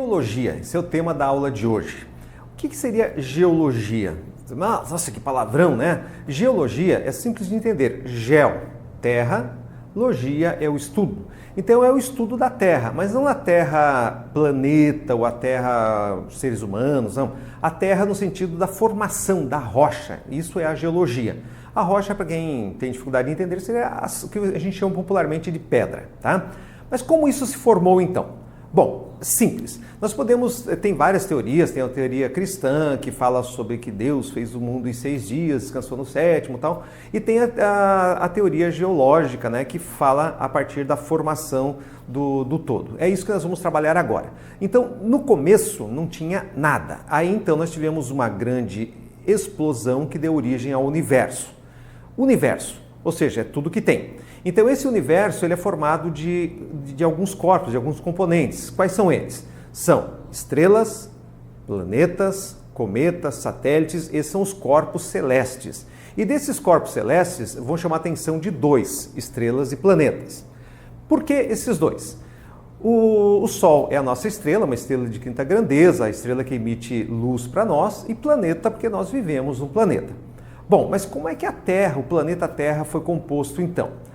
Geologia, esse é o tema da aula de hoje. O que seria geologia? Nossa, que palavrão, né? Geologia é simples de entender. Geo, terra, logia é o estudo. Então é o estudo da Terra, mas não a Terra planeta ou a Terra seres humanos, não. A Terra no sentido da formação da rocha, isso é a geologia. A rocha, para quem tem dificuldade de entender, seria o que a gente chama popularmente de pedra, tá? Mas como isso se formou então? Bom, simples. Nós tem várias teorias, tem a teoria cristã que fala sobre que Deus fez o mundo em 6 dias, descansou no 7º e tal, e tem a teoria geológica, né, que fala a partir da formação do todo. É isso que nós vamos trabalhar agora. Então, no começo não tinha nada. Aí então nós tivemos uma grande explosão que deu origem ao universo. Universo, ou seja, é tudo que tem. Então esse universo ele é formado de alguns corpos, de alguns componentes. Quais são eles? São estrelas, planetas, cometas, satélites, esses são os corpos celestes. E desses corpos celestes, vão chamar a atenção de 2, estrelas e planetas. Por que esses 2? O Sol é a nossa estrela, uma estrela de quinta grandeza, a estrela que emite luz para nós, e planeta porque nós vivemos no planeta. Bom, mas como é que a Terra, o planeta Terra, foi composto então?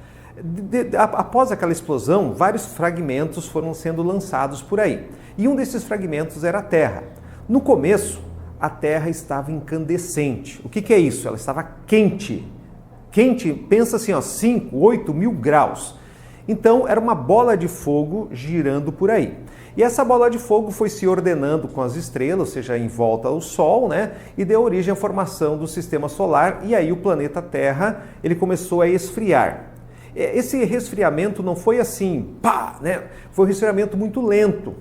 Após aquela explosão, vários fragmentos foram sendo lançados por aí. E um desses fragmentos era a Terra. No começo, a Terra estava incandescente. O que é isso? Ela estava quente. Quente, pensa assim, 5, 8 mil graus. Então, era uma bola de fogo girando por aí. E essa bola de fogo foi se ordenando com as estrelas, ou seja, em volta ao Sol, né? E deu origem à formação do Sistema Solar. E aí o planeta Terra ele começou a esfriar. Esse resfriamento não foi assim, pá, né? Foi um resfriamento muito lento.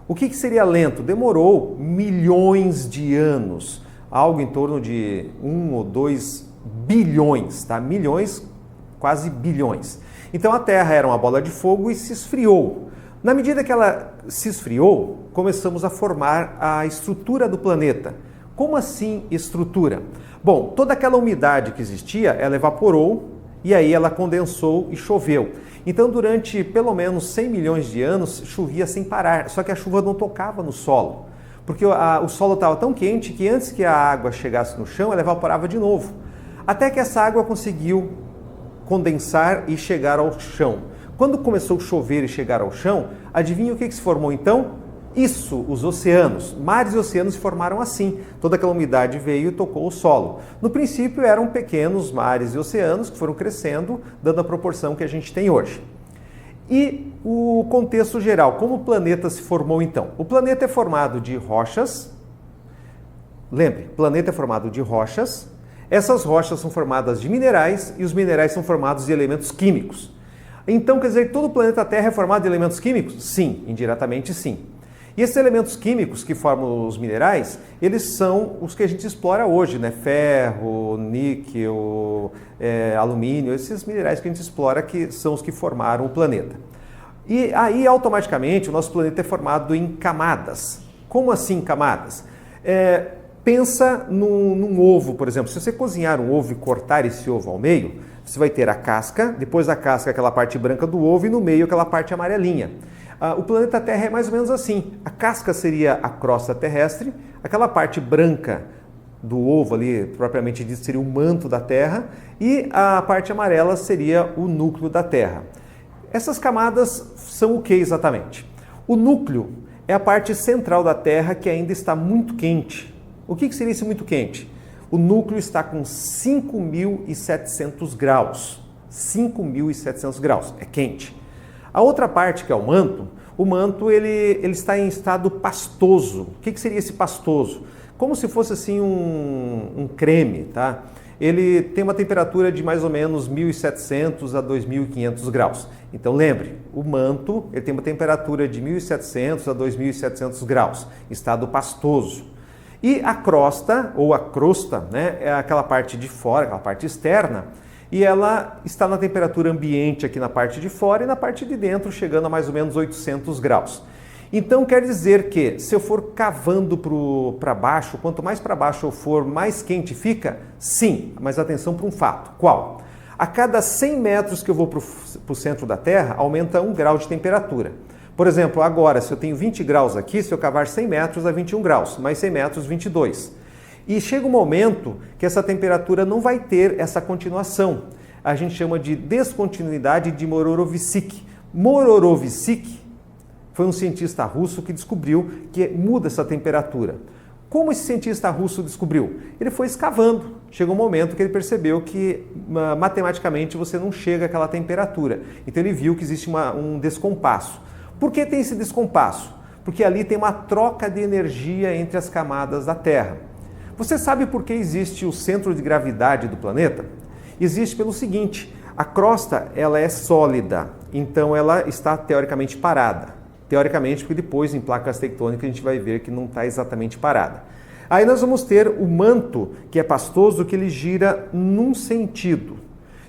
O que seria lento? Demorou milhões de anos, algo em torno de 1 ou 2 bilhões, tá? Milhões, quase bilhões. Então a Terra era uma bola de fogo e se esfriou. Na medida que ela se esfriou, começamos a formar a estrutura do planeta. Como assim estrutura? Bom, toda aquela umidade que existia, ela evaporou, e aí ela condensou e choveu. Então, durante pelo menos 100 milhões de anos, chovia sem parar, só que a chuva não tocava no solo, porque o solo estava tão quente que antes que a água chegasse no chão, ela evaporava de novo, até que essa água conseguiu condensar e chegar ao chão. Quando começou a chover e chegar ao chão, adivinha o que se formou então? Isso, os oceanos. Mares e oceanos se formaram assim. Toda aquela umidade veio e tocou o solo. No princípio eram pequenos mares e oceanos que foram crescendo, dando a proporção que a gente tem hoje. E o contexto geral, como o planeta se formou então? O planeta é formado de rochas. Lembre, o planeta é formado de rochas. Essas rochas são formadas de minerais e os minerais são formados de elementos químicos. Então, quer dizer que todo o planeta Terra é formado de elementos químicos? Sim, indiretamente sim. E esses elementos químicos que formam os minerais, eles são os que a gente explora hoje, né? Ferro, níquel, alumínio, esses minerais que a gente explora que são os que formaram o planeta. E aí, automaticamente, o nosso planeta é formado em camadas. Como assim camadas? Pensa num ovo, por exemplo. Se você cozinhar um ovo e cortar esse ovo ao meio, você vai ter a casca, depois da casca aquela parte branca do ovo e no meio aquela parte amarelinha. O planeta Terra é mais ou menos assim. A casca seria a crosta terrestre, aquela parte branca do ovo ali, propriamente dito, seria o manto da Terra, e a parte amarela seria o núcleo da Terra. Essas camadas são o que exatamente? O núcleo é a parte central da Terra que ainda está muito quente. O que seria esse muito quente? O núcleo está com 5.700 graus. 5.700 graus, é quente. A outra parte, que é o manto ele está em estado pastoso. O que seria esse pastoso? Como se fosse assim um creme, tá? Ele tem uma temperatura de mais ou menos 1.700 a 2.500 graus. Então lembre, o manto ele tem uma temperatura de 1.700 a 2.700 graus, estado pastoso. E a crosta, ou a crosta, né, é aquela parte de fora, aquela parte externa, e ela está na temperatura ambiente aqui na parte de fora e na parte de dentro, chegando a mais ou menos 800 graus. Então quer dizer que se eu for cavando para baixo, quanto mais para baixo eu for, mais quente fica? Sim, mas atenção para um fato. Qual? A cada 100 metros que eu vou para o centro da Terra, aumenta 1 grau de temperatura. Por exemplo, agora, se eu tenho 20 graus aqui, se eu cavar 100 metros, dá 21 graus, mais 100 metros, 22. E chega um momento que essa temperatura não vai ter essa continuação. A gente chama de descontinuidade de Mororovitchik. Mororovitchik foi um cientista russo que descobriu que muda essa temperatura. Como esse cientista russo descobriu? Ele foi escavando. Chegou um momento que ele percebeu que matematicamente você não chega àquela temperatura. Então ele viu que existe um descompasso. Por que tem esse descompasso? Porque ali tem uma troca de energia entre as camadas da Terra. Você sabe por que existe o centro de gravidade do planeta? Existe pelo seguinte: a crosta ela é sólida, então ela está teoricamente parada. Teoricamente, porque depois em placas tectônicas a gente vai ver que não está exatamente parada. Aí nós vamos ter o manto, que é pastoso, que ele gira num sentido.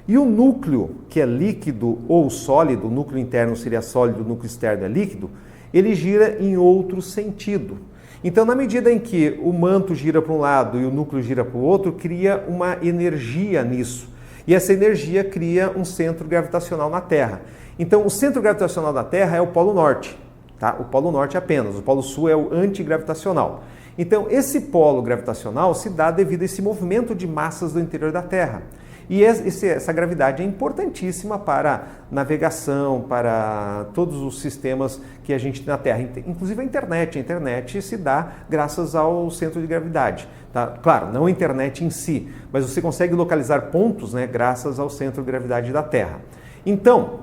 E o núcleo, que é líquido ou sólido, o núcleo interno seria sólido, o núcleo externo é líquido, ele gira em outro sentido. Então, na medida em que o manto gira para um lado e o núcleo gira para o outro, cria uma energia nisso. E essa energia cria um centro gravitacional na Terra. Então, o centro gravitacional da Terra é o Polo Norte. Tá? O Polo Norte apenas, o Polo Sul é o antigravitacional. Então, esse polo gravitacional se dá devido a esse movimento de massas do interior da Terra. E essa gravidade é importantíssima para navegação, para todos os sistemas que a gente tem na Terra, inclusive a internet. A internet se dá graças ao centro de gravidade. Tá? Claro, não a internet em si, mas você consegue localizar pontos, né, graças ao centro de gravidade da Terra. Então,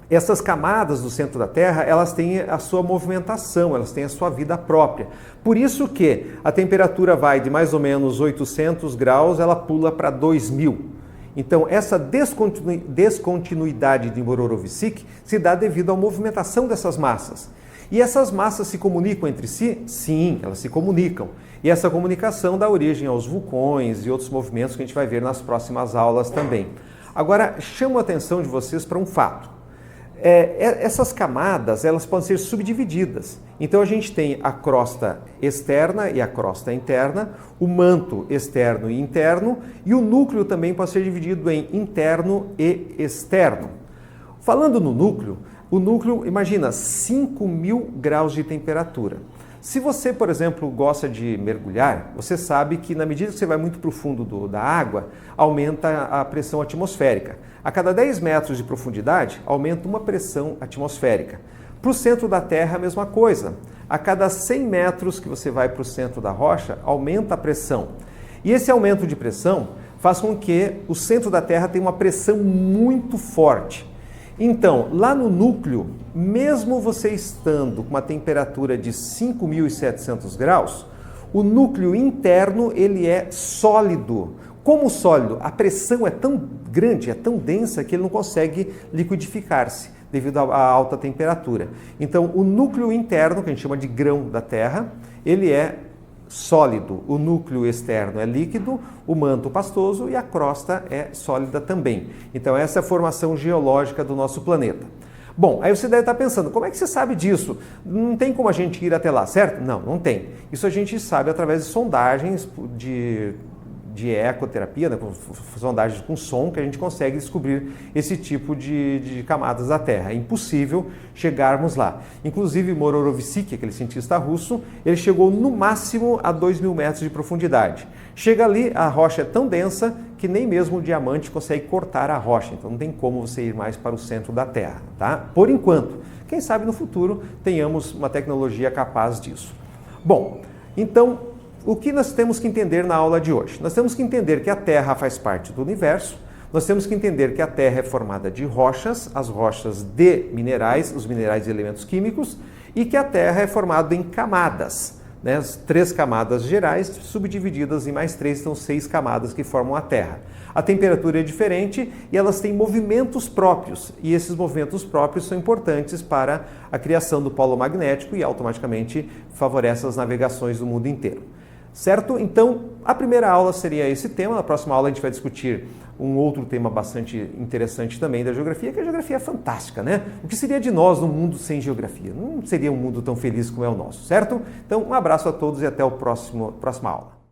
essas camadas do centro da Terra, elas têm a sua movimentação, elas têm a sua vida própria. Por isso que a temperatura vai de mais ou menos 800 graus, ela pula para 2000. Então, essa descontinuidade de Mororovitchik se dá devido à movimentação dessas massas. E essas massas se comunicam entre si? Sim, elas se comunicam. E essa comunicação dá origem aos vulcões e outros movimentos que a gente vai ver nas próximas aulas também. Agora, chamo a atenção de vocês para um fato. Essas camadas, elas podem ser subdivididas. Então a gente tem a crosta externa e a crosta interna, o manto externo e interno, e o núcleo também pode ser dividido em interno e externo. Falando no núcleo, o núcleo, imagina, 5.000 graus de temperatura. Se você, por exemplo, gosta de mergulhar, você sabe que na medida que você vai muito para o fundo da água, aumenta a pressão atmosférica. A cada 10 metros de profundidade, aumenta uma pressão atmosférica. Para o centro da Terra, a mesma coisa. A cada 100 metros que você vai para o centro da rocha, aumenta a pressão. E esse aumento de pressão faz com que o centro da Terra tenha uma pressão muito forte. Então, lá no núcleo, mesmo você estando com uma temperatura de 5.700 graus, o núcleo interno ele é sólido. Como sólido, a pressão é tão grande, é tão densa que ele não consegue liquidificar-se devido à alta temperatura. Então, o núcleo interno, que a gente chama de grão da Terra, ele é sólido. O núcleo externo é líquido, o manto pastoso e a crosta é sólida também. Então, essa é a formação geológica do nosso planeta. Bom, aí você deve estar pensando, como é que você sabe disso? Não tem como a gente ir até lá, certo? Não, não tem. Isso a gente sabe através de sondagens de ecoterapia, né, com sondagens com som, que a gente consegue descobrir esse tipo de camadas da Terra. É impossível chegarmos lá. Inclusive, Mororovitchik, aquele cientista russo, ele chegou no máximo a 2.000 metros de profundidade. Chega ali, a rocha é tão densa que nem mesmo o diamante consegue cortar a rocha. Então não tem como você ir mais para o centro da Terra, tá? Por enquanto. Quem sabe no futuro tenhamos uma tecnologia capaz disso. Bom, então, o que nós temos que entender na aula de hoje? Nós temos que entender que a Terra faz parte do universo, nós temos que entender que a Terra é formada de rochas, as rochas de minerais, os minerais e elementos químicos, e que a Terra é formada em camadas, né? As 3 camadas gerais, subdivididas em mais 3, são 6 camadas que formam a Terra. A temperatura é diferente e elas têm movimentos próprios, e esses movimentos próprios são importantes para a criação do polo magnético e automaticamente favorece as navegações do mundo inteiro. Certo? Então, a primeira aula seria esse tema. Na próxima aula a gente vai discutir um outro tema bastante interessante também da geografia, que a geografia é fantástica, né? O que seria de nós num mundo sem geografia? Não seria um mundo tão feliz como é o nosso, certo? Então, um abraço a todos e até a próxima aula.